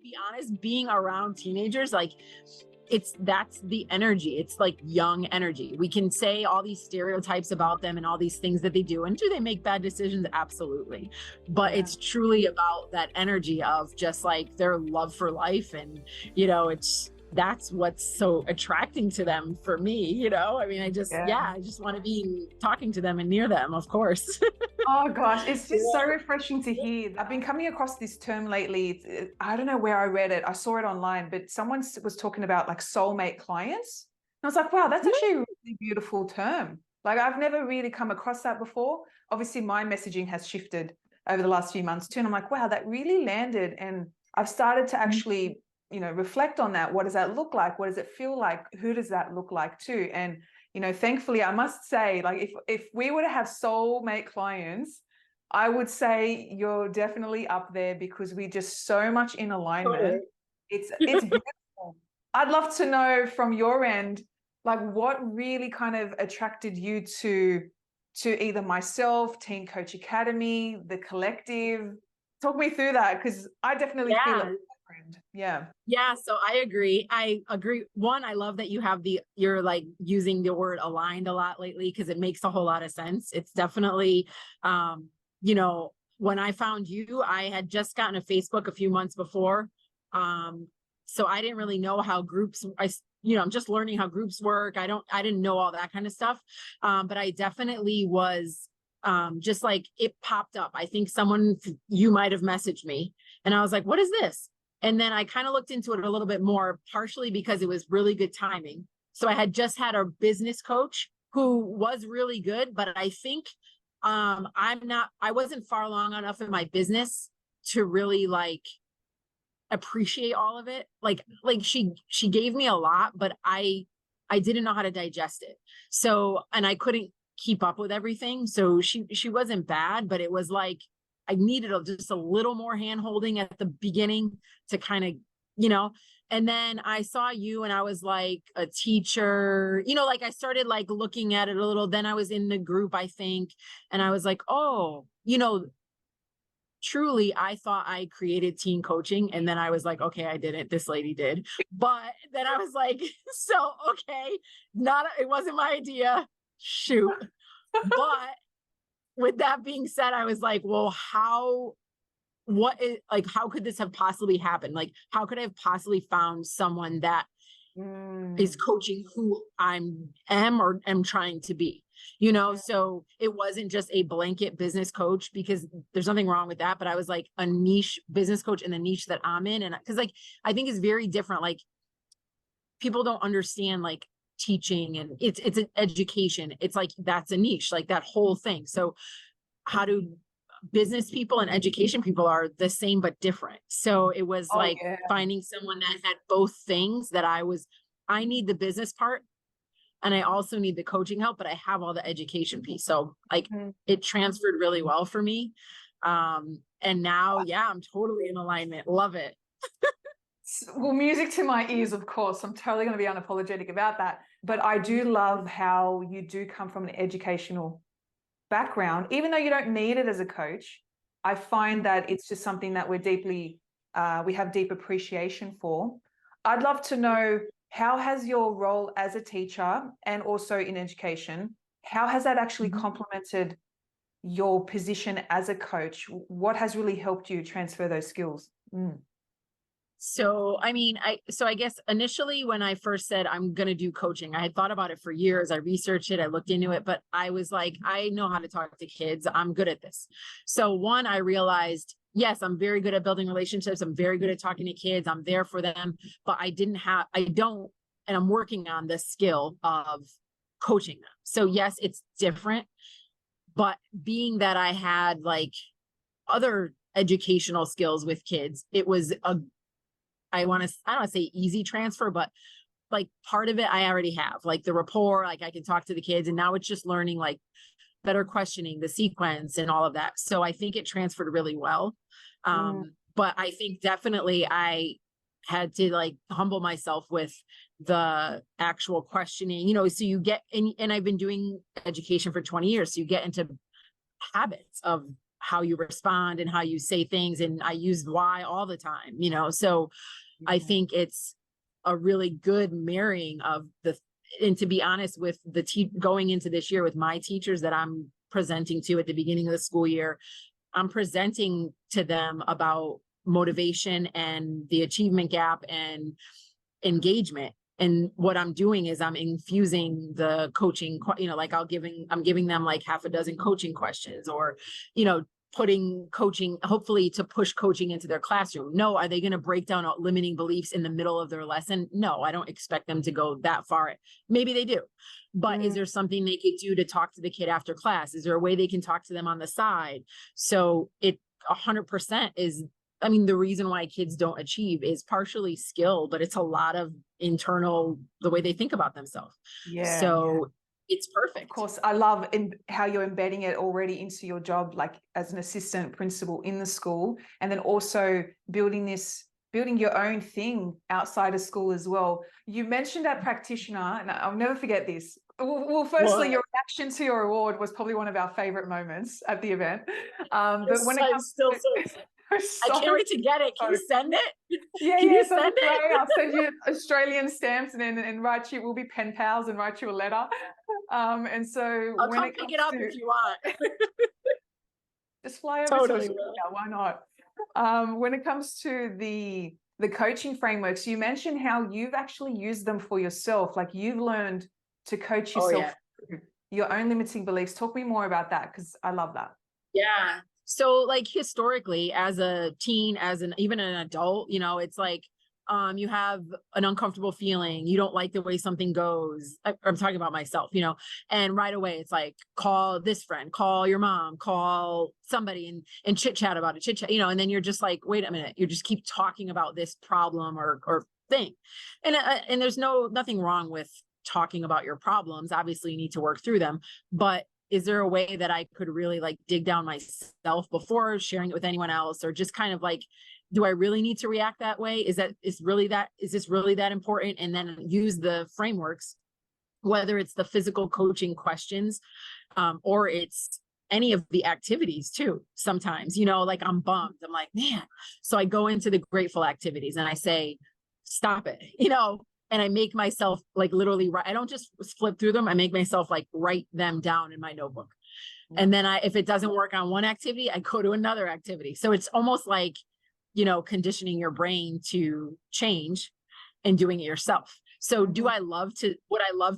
be honest, being around teenagers, like that's the energy. It's like young energy. We can say all these stereotypes about them and all these things that they do. And do they make bad decisions? Absolutely. But it's truly about that energy of just like their love for life. And, that's what's so attracting to them for me. I mean, I just want to be talking to them and near them, of course. Oh gosh, it's just so refreshing to hear. I've been coming across this term lately. I don't know where I read it. I saw it online, but someone was talking about like soulmate clients. And I was like, wow, that's actually a really beautiful term. Like I've never really come across that before. Obviously, my messaging has shifted over the last few months too. And I'm like, wow, that really landed. And I've started to actually, reflect on that. What does that look like? What does it feel like? Who does that look like too? And thankfully, I must say, like, if we were to have soulmate clients, I would say you're definitely up there because we're just so much in alignment. Totally. It's beautiful. I'd love to know from your end, like, what really kind of attracted you to either myself, Teen Coach Academy, the collective. Talk me through that because I definitely feel it. Yeah. Yeah. So I agree. One, I love that you're like using the word aligned a lot lately because it makes a whole lot of sense. It's definitely, when I found you, I had just gotten a Facebook a few months before. So I didn't really know how I'm just learning how groups work. I didn't know all that kind of stuff. But I definitely was, just like it popped up. I think you might've messaged me and I was like, what is this? And then I kind of looked into it a little bit more, partially because it was really good timing. So I had just had a business coach who was really good, but I think I wasn't far along enough in my business to really like appreciate all of it. Like she gave me a lot, but I didn't know how to digest it. So, and I couldn't keep up with everything. So she wasn't bad, but it was like, I needed just a little more hand holding at the beginning to kind of, and then I saw you and I was like a teacher, like I started like looking at it a little, then I was in the group, I think. And I was like, oh, truly, I thought I created teen coaching. And then I was like, okay, I didn't, this lady did. But then I was like, so, okay, it wasn't my idea. Shoot. But with that being said, I was like, well, how could this have possibly happened? Like, how could I have possibly found someone that is coaching who am trying to be, So it wasn't just a blanket business coach because there's nothing wrong with that. But I was like a niche business coach in the niche that I'm in. And cause like, I think it's very different. Like people don't understand like teaching and it's an education. It's like, that's a niche, like that whole thing. So how do business people and education people are the same, but different. So it was finding someone that had both things that I need the business part and I also need the coaching help, but I have all the education piece. So like it transferred really well for me. And now, I'm totally in alignment. Love it. Well, music to my ears, of course. I'm totally going to be unapologetic about that. But I do love how you do come from an educational background, even though you don't need it as a coach. I find that it's just something that we have deep appreciation for. I'd love to know, how has your role as a teacher and also in education, how has that actually complemented your position as a coach? What has really helped you transfer those skills? So, I mean, I guess initially when I first said I'm going to do coaching, I had thought about it for years. I researched it, I looked into it, but I was like, I know how to talk to kids. I'm good at this. So one, I realized, yes, I'm very good at building relationships. I'm very good at talking to kids. I'm there for them, but and I'm working on the skill of coaching them. So yes, it's different, but being that I had like other educational skills with kids, it was I don't want to say easy transfer, but like part of it I already have, like the rapport, like I can talk to the kids, and now it's just learning like better questioning, the sequence and all of that. So I think it transferred really well. But I think definitely I had to like humble myself with the actual questioning, so you get, and I've been doing education for 20 years. So you get into habits of how you respond and how you say things. And I use why all the time, you know? So I think it's a really good marrying of and to be honest with going into this year with my teachers that I'm presenting to at the beginning of the school year, I'm presenting to them about motivation and the achievement gap and engagement. And what I'm doing is I'm infusing the coaching, you know, like I'm giving them like half a dozen coaching questions, or, you know, putting coaching, hopefully to push coaching into their classroom. No, are they going to break down limiting beliefs in the middle of their lesson? No, I don't expect them to go that far. Maybe they do, but is there something they could do to talk to the kid after class? Is there a way they can talk to them on the side? So it 100% is, I mean, the reason why kids don't achieve is partially skill, but it's a lot of internal, the way they think about themselves. So it's perfect. Of course, I love how you're embedding it already into your job, like as an assistant principal in the school, and then also building your own thing outside of school as well. You mentioned that practitioner, and I'll never forget this. Well, firstly, your reaction to your award was probably one of our favorite moments at the event. But when it comes still so excited. I can't wait to get it. Can you send it? Yeah, Can you send it? I'll send you Australian stamps and write you. We'll be pen pals and write you a letter. And so I'll come pick it up if you want. Just fly over to Australia. Why not? When it comes to the coaching frameworks, you mentioned how you've actually used them for yourself. Like you've learned to coach yourself through your own limiting beliefs. Talk me more about that, because I love that. Yeah. So like historically, as a teen, even an adult, you know, it's like, you have an uncomfortable feeling. You don't like the way something goes. I'm talking about myself, you know, and right away it's like, call this friend, call your mom, call somebody and chit chat about it, you know, and then you're just like, wait a minute, you just keep talking about this problem or thing. And there's nothing wrong with talking about your problems. Obviously you need to work through them, but is there a way that I could really like dig down myself before sharing it with anyone else, or just kind of like, do I really need to react that way? Is this really that important? And then use the frameworks, whether it's the physical coaching questions, or it's any of the activities too. Sometimes, you know, like I'm bummed. I'm like, man. So I go into the grateful activities and I say, stop it, you know, and I make myself like literally write. I don't just flip through them. I make myself like write them down in my notebook. And then if it doesn't work on one activity, I go to another activity. So it's almost like, you know, conditioning your brain to change and doing it yourself. So would I love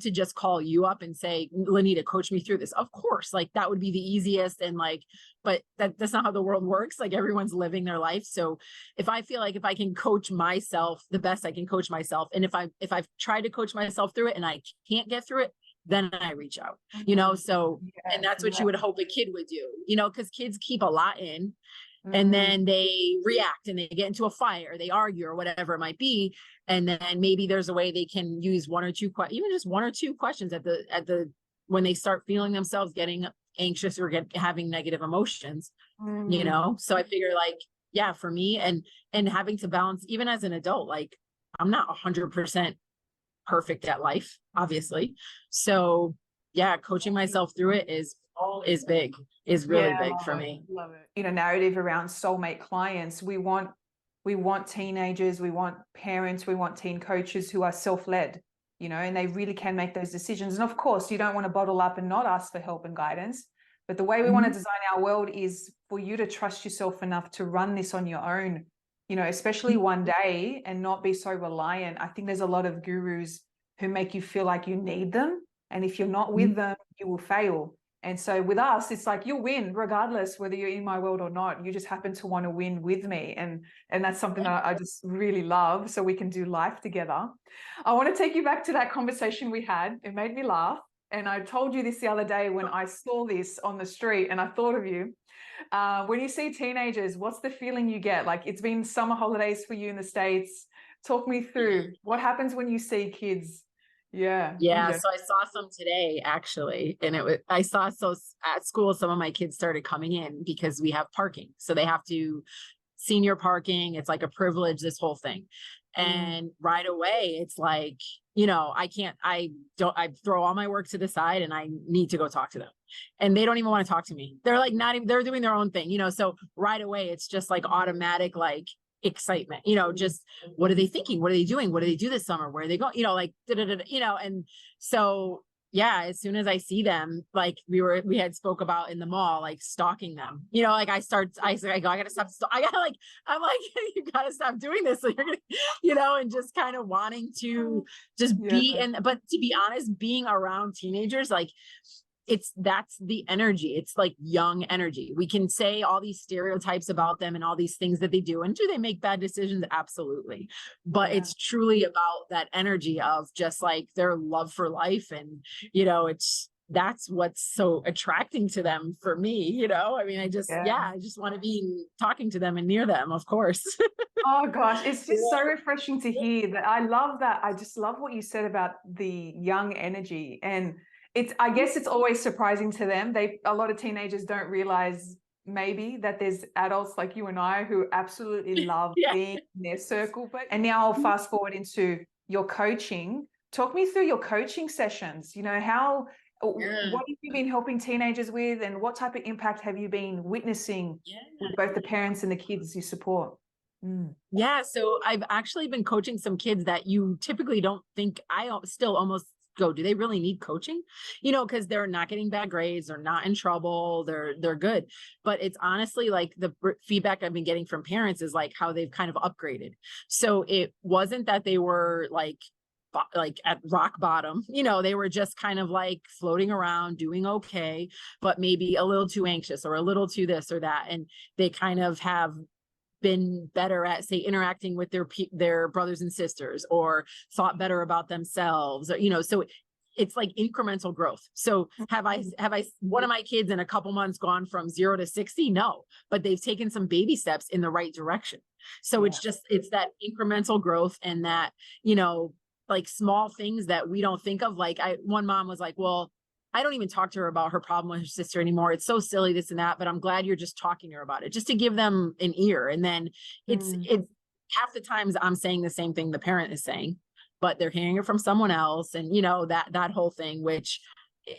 to just call you up and say, Lanita, coach me through this? Of course, like that would be the easiest. And like, but that's not how the world works. Like everyone's living their life. So if I feel like if I can coach myself the best I can coach myself, and if I've tried to coach myself through it and I can't get through it, then I reach out, you know? So, and that's what you would hope a kid would do, you know, because kids keep a lot in. And then they react and they get into a fight or they argue or whatever it might be. And then maybe there's a way they can use one or two, even just one or two questions when they start feeling themselves getting anxious or having negative emotions, you know? So I figure like, yeah, for me and having to balance, even as an adult, like I'm not 100% perfect at life, obviously. So yeah, coaching myself through it is really big for me. Love it. You know, narrative around soulmate clients. We want teenagers, we want parents, we want teen coaches who are self-led, you know, and they really can make those decisions. And of course, you don't want to bottle up and not ask for help and guidance. But the way we want to design our world is for you to trust yourself enough to run this on your own, you know, especially one day, and not be so reliant. I think there's a lot of gurus who make you feel like you need them. And if you're not with them, you will fail. And so with us, it's like you'll win regardless whether you're in my world or not. You just happen to want to win with me. And that's something that I just really love, so we can do life together. I want to take you back to that conversation we had. It made me laugh. And I told you this the other day when I saw this on the street and I thought of you. When you see teenagers, what's the feeling you get? Like, it's been summer holidays for you in the States. Talk me through what happens when you see kids. Yeah. So I saw some today actually, and at school some of my kids started coming in because we have parking, so they have to senior parking. It's like a privilege, this whole thing. And right away it's like, you know, I throw all my work to the side and I need to go talk to them. and they don't even want to talk to me. They're like, not even, they're doing their own thing, you know? So right away, it's just like automatic, like excitement, you know, just what are they thinking? What are they doing? What do they do this summer? Where are they going? You know, like, you know, and so yeah, as soon as I see them, like we had spoke about in the mall, like stalking them, you know, like I say, I gotta stop. I gotta like, I'm like, you gotta stop doing this. So you're gonna, you know, and just kind of wanting to just be, but to be honest, being around teenagers, like that's the energy. It's like young energy. We can say all these stereotypes about them and all these things that they do. And do they make bad decisions? Absolutely. But it's truly about that energy of just like their love for life. And, you know, that's what's so attracting to them for me, you know. I mean, I just want to be talking to them and near them, of course. Oh gosh, it's just so refreshing to hear that. I love that. I just love what you said about the young energy. And I guess it's always surprising to them. A lot of teenagers don't realize maybe that there's adults like you and I who absolutely love being in their circle. And now I'll fast forward into your coaching. Talk me through your coaching sessions. You know, what have you been helping teenagers with, and what type of impact have you been witnessing with both the parents and the kids you support? Yeah, so I've actually been coaching some kids that you typically don't think. I still almost go, do they really need coaching? You know, because they're not getting bad grades, they're not in trouble, they're good. But it's honestly like the feedback I've been getting from parents is like how they've kind of upgraded. So it wasn't that they were like at rock bottom, you know, they were just kind of like floating around doing okay, but maybe a little too anxious or a little too this or that. And they kind of have been better at, say, interacting with their brothers and sisters, or thought better about themselves, or, you know, so it's like incremental growth. So have I one of my kids in a couple months gone from 0 to 60? No, but they've taken some baby steps in the right direction. So it's that incremental growth, and that, you know, like small things that we don't think of. Like one mom was like, well, I don't even talk to her about her problem with her sister anymore. It's so silly, this and that, but I'm glad you're just talking to her about it, just to give them an ear. And then it's half the times I'm saying the same thing the parent is saying, but they're hearing it from someone else. And, you know, that whole thing, which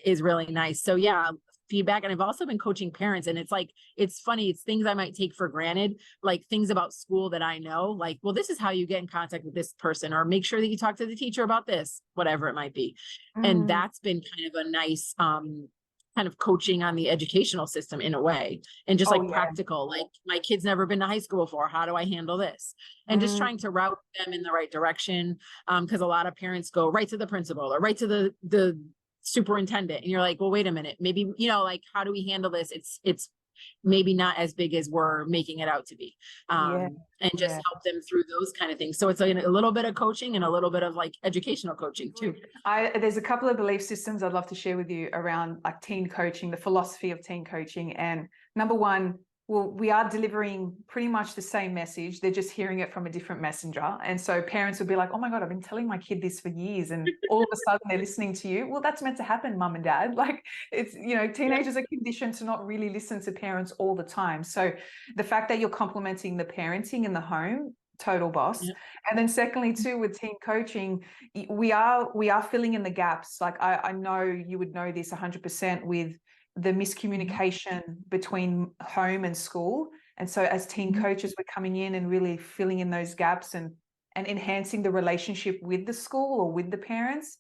is really nice. So yeah, feedback. And I've also been coaching parents, and it's like, it's funny. It's things I might take for granted, like things about school that I know, like, well, this is how you get in contact with this person, or make sure that you talk to the teacher about this, whatever it might be. And that's been kind of a nice, kind of coaching on the educational system in a way, and just practical, like my kid's never been to high school before. How do I handle this? And just trying to route them in the right direction. Cause a lot of parents go right to the principal or right to the superintendent, and you're like, well, wait a minute, maybe, you know, like, how do we handle this? It's maybe not as big as we're making it out to be. And just help them through those kind of things. So it's like a little bit of coaching and a little bit of like educational coaching too. There's a couple of belief systems I'd love to share with you around like teen coaching, the philosophy of teen coaching. And number one, well, we are delivering pretty much the same message. They're just hearing it from a different messenger. And so parents would be like, oh my God, I've been telling my kid this for years. And all of a sudden they're listening to you. Well, that's meant to happen, mum and dad. Like, it's, you know, teenagers are conditioned to not really listen to parents all the time. So the fact that you're complementing the parenting in the home, total boss. And then secondly too, with teen coaching, we are filling in the gaps. Like I know you would know this 100% with the miscommunication between home and school. And so as teen coaches, we're coming in and really filling in those gaps and enhancing the relationship with the school or with the parents.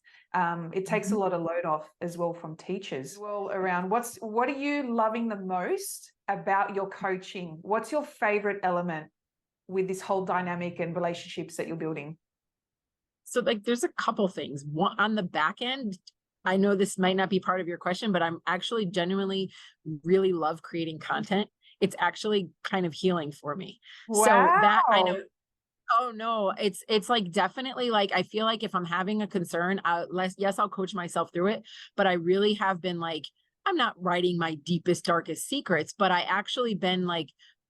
It takes a lot of load off as well from teachers. Well, around what are you loving the most about your coaching? What's your favorite element with this whole dynamic and relationships that you're building? So like, there's a couple things. One, on the back end, I know this might not be part of your question, but I'm actually genuinely really love creating content. It's actually kind of healing for me. Wow. So that I know. Oh no, it's like definitely, like, I feel like if I'm having a concern, yes, I'll coach myself through it, but I really have been like, I'm not writing my deepest, darkest secrets, but I actually been like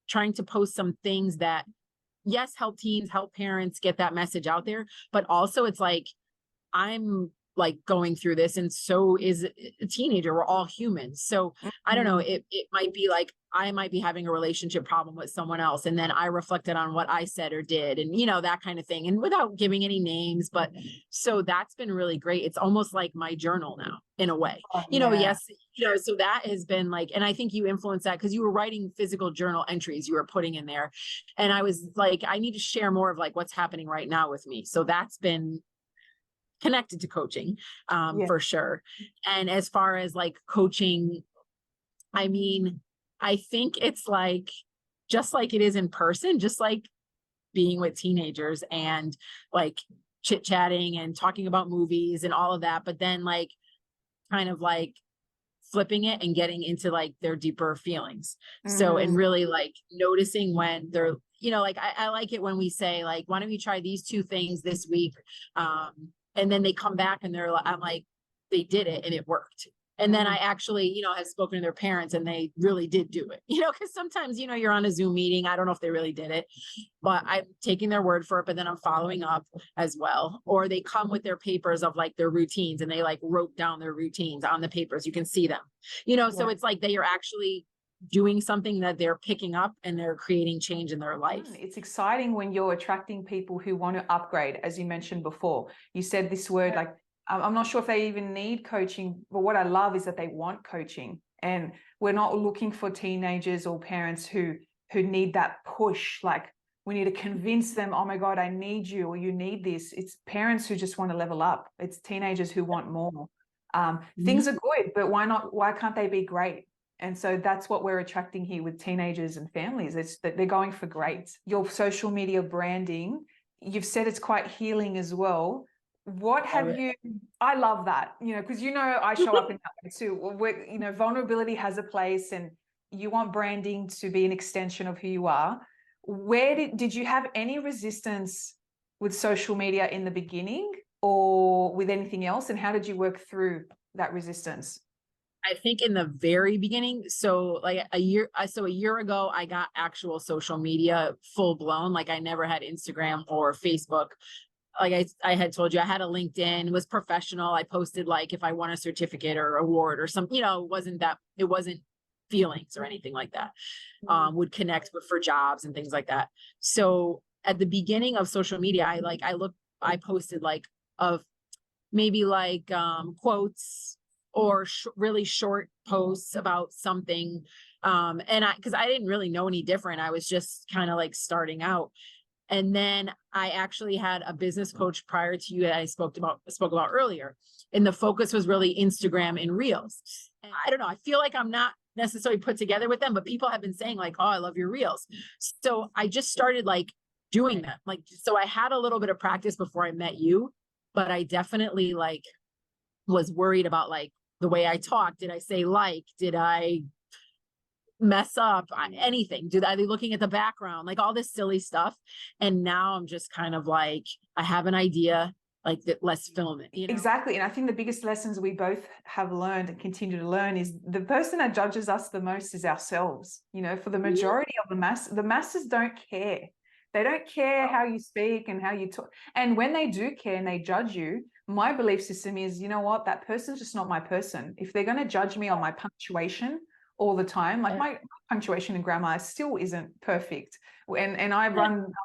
trying to post some things that, yes, help teens, help parents get that message out there. But also it's like, I'm like going through this, and so is a teenager. We're all humans. So I don't know, it might be like I might be having a relationship problem with someone else, and then I reflected on what I said or did, and that kind of thing, and without giving any names. But so that's been really great. It's almost like my journal now, in a way. Oh, yeah. Yes, so that has been like, and I think you influenced that because you were writing physical journal entries you were putting in there, and I was like, I need to share more of like what's happening right now with me. So that's been connected to coaching, for sure. And as far as like coaching, I mean, I think it's like, just like it is in person, just like being with teenagers and like chit chatting and talking about movies and all of that, but then like kind of like flipping it and getting into like their deeper feelings. So, and really like noticing when they're, like I like it when we say like, why don't you try these 2 things this week? And then they come back and they're like, I'm like, they did it and it worked. And then I actually, have spoken to their parents and they really did do it, because sometimes, you're on a Zoom meeting. I don't know if they really did it, but I'm taking their word for it, but then I'm following up as well. Or they come with their papers of like their routines and they like wrote down their routines on the papers. You can see them, so it's like they are actually doing something that they're picking up and they're creating change in their life. It's exciting when you're attracting people who want to upgrade, as you mentioned before. You said this word, like, I'm not sure if they even need coaching, but what I love is that they want coaching. And we're not looking for teenagers or parents who need that push. Like, we need to convince them, oh my God, I need you, or you need this. It's parents who just want to level up. It's teenagers who want more. Things are good, but why can't they be great? And so that's what we're attracting here with teenagers and families. It's that they're going for great. Your social media branding, you've said it's quite healing as well. What have you, I love that, because, I show up in that way too. Vulnerability has a place, and you want branding to be an extension of who you are. Where did you have any resistance with social media in the beginning or with anything else? And how did you work through that resistance? I think in the very beginning, so like a year ago, I got actual social media full blown. Like I never had Instagram or Facebook. Like I had told you, I had a LinkedIn, it was professional. I posted like if I won a certificate or award or something, it wasn't feelings or anything like that. Would connect for jobs and things like that. So at the beginning of social media, I posted like of maybe like quotes or really short posts about something. And because I didn't really know any different. I was just kind of like starting out. And then I actually had a business coach prior to you that I spoke about earlier. And the focus was really Instagram and Reels. And I don't know, I feel like I'm not necessarily put together with them, but people have been saying like, oh, I love your Reels. So I just started like doing them. Like, so I had a little bit of practice before I met you, but I definitely like was worried about like the way I talk. Did I say like, did I mess up anything? Are they looking at the background? Like all this silly stuff. And now I'm just kind of like, I have an idea, like let's film it. Exactly. And I think the biggest lessons we both have learned and continue to learn is the person that judges us the most is ourselves. For the majority of the masses don't care. They don't care how you speak and how you talk. And when they do care and they judge you, my belief system is, you know what, that person's just not my person. If they're going to judge me on my punctuation all the time, like my punctuation and grammar still isn't perfect. And I'm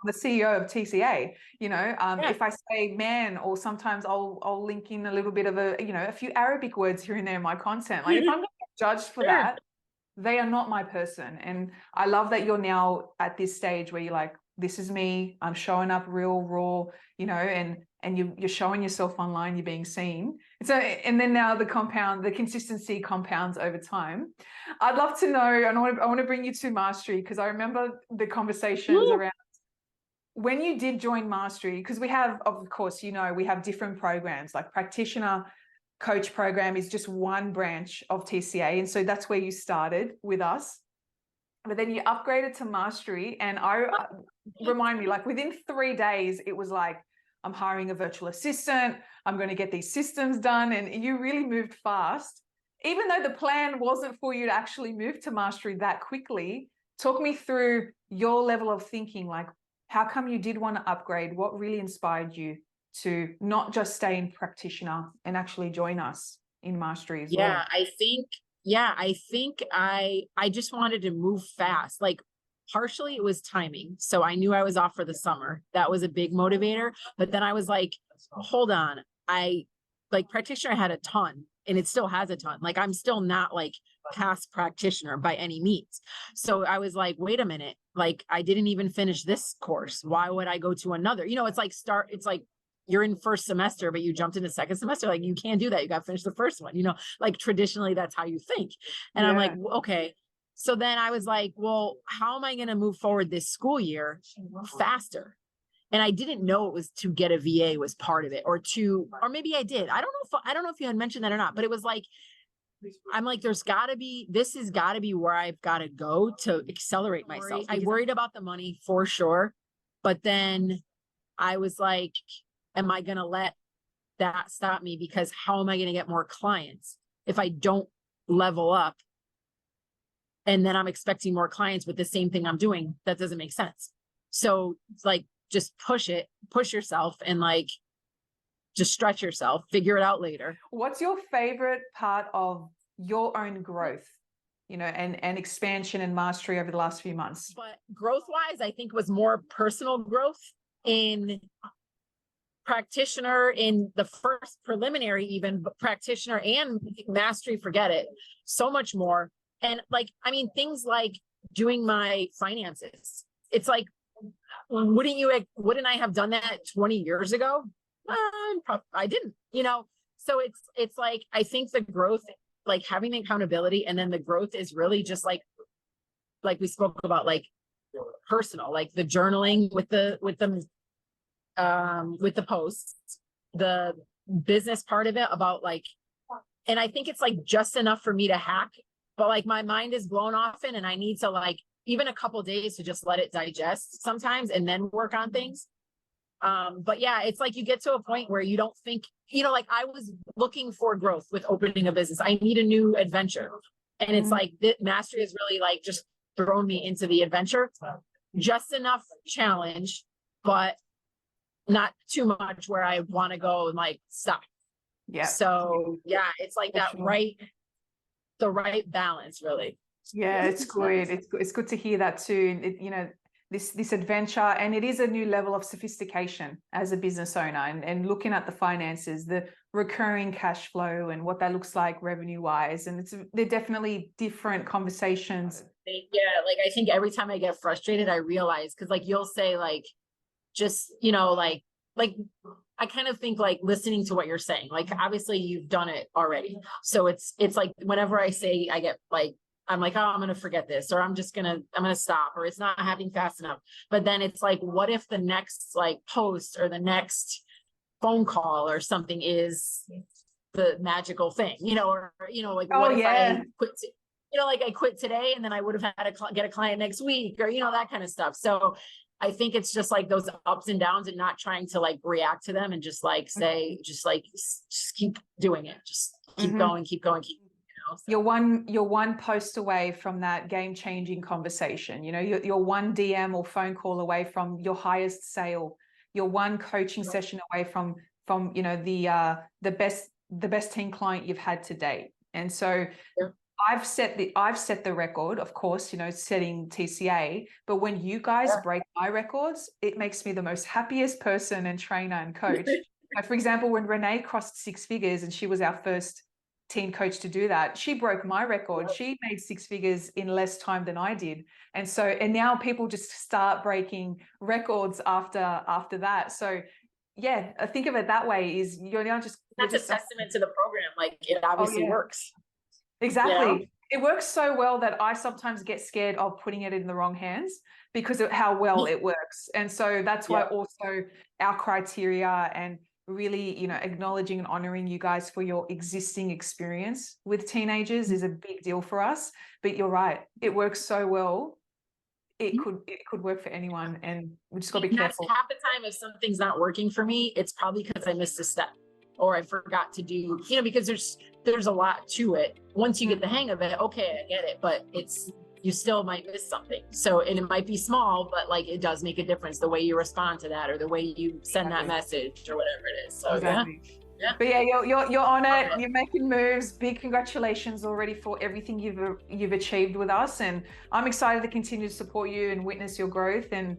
the CEO of TCA, if I say man, or sometimes I'll link in a little bit of a few Arabic words here and there in my content. Like if I'm going to get judged for that, they are not my person. And I love that you're now at this stage where you're like, this is me, I'm showing up real raw, and you're showing yourself online, you're being seen. So, and then now the consistency compounds over time. I'd love to know, and I want to bring you to Mastery, because I remember the conversations around when you did join Mastery, because we have, of course, we have different programs, like practitioner coach program is just one branch of TCA. And so that's where you started with us. But then you upgraded to Mastery, and remind me, like within 3 days, it was like, I'm hiring a virtual assistant, I'm going to get these systems done. And you really moved fast, even though the plan wasn't for you to actually move to Mastery that quickly. Talk me through your level of thinking, like how come you did want to upgrade? What really inspired you? to not just stay in practitioner and actually join us in mastery as Yeah, well? I think I just wanted to move fast. Like partially it was timing. So I knew I was off for the summer. That was a big motivator. But then I was like, hold on. I like practitioner had a ton and it still has a ton. Like I'm still not like past practitioner by any means. So I was like, wait a minute. Like I didn't even finish this course. Why would I go to another? You know, it's like you're in first semester, but you jumped into second semester. Like you can't do that. You got to finish the first one, you know, like traditionally that's how you think. And I'm like, okay. So then I was like, well, how am I going to move forward this school year faster? And I didn't know it was to get a VA was part of it or maybe I did. I don't know if you had mentioned that or not, but it was like, I'm like, this has got to be where I've got to go to accelerate myself. I worried about the money for sure. But then I was like, am I going to let that stop me? Because how am I going to get more clients if I don't level up? And then I'm expecting more clients with the same thing I'm doing. That doesn't make sense. So it's like, just push yourself and like, just stretch yourself, figure it out later. What's your favorite part of your own growth, you know, and expansion and mastery over the last few months? But growth wise, I think was more personal growth in practitioner in the first preliminary, even practitioner and mastery, forget it, so much more. And like, I mean, things like doing my finances. It's like, wouldn't I have done that 20 years ago? I didn't, you know? So it's like, I think the growth, like having the accountability and then the growth is really just like we spoke about, like personal, like the journaling with the posts, the business part of it about like, and I think it's like just enough for me to hack, but like my mind is blown often and I need to like even a couple days to just let it digest sometimes and then work on things. But yeah, it's like you get to a point where you don't think, you know, like I was looking for growth with opening a business. I need a new adventure. And it's like mastery has really like just thrown me into the adventure. Just enough challenge, but not too much where I want to go and like stop. Yeah. So yeah, it's like that the right balance really. Yeah, it's good. It's good to hear that too. You know, this adventure, and it is a new level of sophistication as a business owner, and looking at the finances, the recurring cash flow, and what that looks like revenue wise. And they're definitely different conversations. Yeah, like I think every time I get frustrated, I realize because like you'll say like, just you know like I kind of think like listening to what you're saying. Like obviously you've done it already, so it's like whenever I say I get like. I'm like, oh, I'm going to forget this, or I'm going to stop, or it's not happening fast enough. But then it's like, what if the next like post or the next phone call or something is the magical thing, you know, or, you know, like, what if I quit, you know, like I quit today and then I would have had to get a client next week or, you know, that kind of stuff. So I think it's just like those ups and downs and not trying to like react to them and just like say, just keep doing it. Just keep going, keep going, keep. You're one post away from that game-changing conversation. You know, you're one DM or phone call away from your highest sale. You're one coaching session away from you know the best team client you've had to date. And so I've set the record, of course, you know, setting TCA. But when you guys break my records, it makes me the most happiest person and trainer and coach. Like, for example, when Renee crossed 6 figures and she was our first teen coach to do that, she broke my record. She made 6 figures in less time than I did. And now people just start breaking records after that. So yeah, I think of it that way, is you're now just, that's a testament to the program. Like it obviously works. Exactly. You know? It works so well that I sometimes get scared of putting it in the wrong hands because of how well it works. And so that's why also our criteria and really, you know, acknowledging and honoring you guys for your existing experience with teenagers is a big deal for us. But you're right, it works so well. It could work for anyone, and we just got to be careful. Half the time, if something's not working for me, it's probably because I missed a step or I forgot to do, you know, because there's a lot to it. Once you get the hang of it, okay, I get it. But you still might miss something. So, and it might be small, but like it does make a difference the way you respond to that or the way you send that message or whatever it is. So Exactly. yeah. But yeah, you're on it. You're making moves. Big congratulations already for everything you've achieved with us, and I'm excited to continue to support you and witness your growth and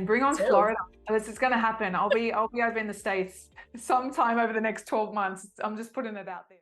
bring on Florida. It's going to happen. I'll be over in the States sometime over the next 12 months. I'm just putting it out there.